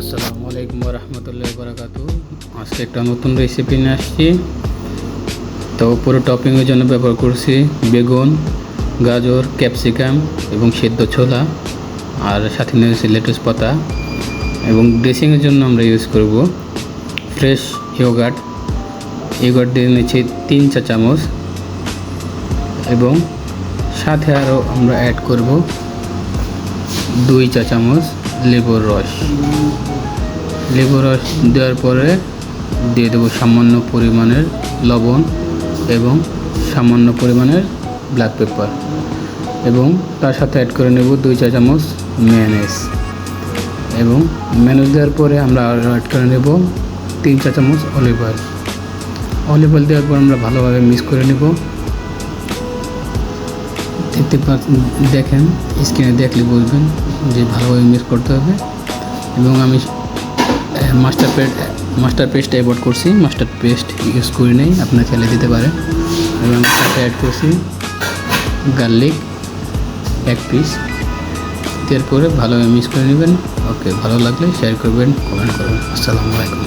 আসসালামু আলাইকুম রহমতুল্লাহ বারাকাতু। আজকে একটা নতুন রেসিপি নিয়ে আসছি। তো পুরো টপিংয়ের জন্য ব্যবহার করছি বেগুন, গাজর, ক্যাপসিকাম এবং সেদ্ধ ছোলা, আর সাথে নিয়েছি লেটুস পাতা। এবং ড্রেসিংয়ের জন্য আমরা ইউজ করব ফ্রেশ ইয়োগার্ট। ইয়োগার্ট দিয়ে নিচ্ছি 3 চা চামচ, এবং সাথে আরও আমরা অ্যাড করব 2 চা চামচ লেবুর রস। লেবুর রস দেওয়ার পরে দিয়ে দেবো সামান্য পরিমাণের লবণ এবং সামান্য পরিমাণের ব্ল্যাক পেপার, এবং তার সাথে অ্যাড করে নেব 2 চা চামচ মেয়োনেজ। এবং মেয়োনেজ দেওয়ার পরে আমরা আরও অ্যাড করে নেব 3 চা চামচ অলিভ অয়েল। অলিভ অয়েল দেওয়ার পর আমরা ভালোভাবে মিক্স করে নেব। দেখেন, স্ক্রিনে দেখলে বুঝবেন যে ভালোভাবে মিক্স করতে হবে। এবং আমি মাস্টার পেস্ট অ্যাভয়েড করছি, মাস্টার পেস্ট ইউজ করি নেই, আপনার চাইলে দিতে পারেন। এবং সাথে অ্যাড করছি গার্লিক 1 পিস। এরপরে ভালোভাবে মিক্স করে নেবেন। ওকে, ভালো লাগলে শেয়ার করবেন, কমেন্ট করবেন। আসসালামু আলাইকুম।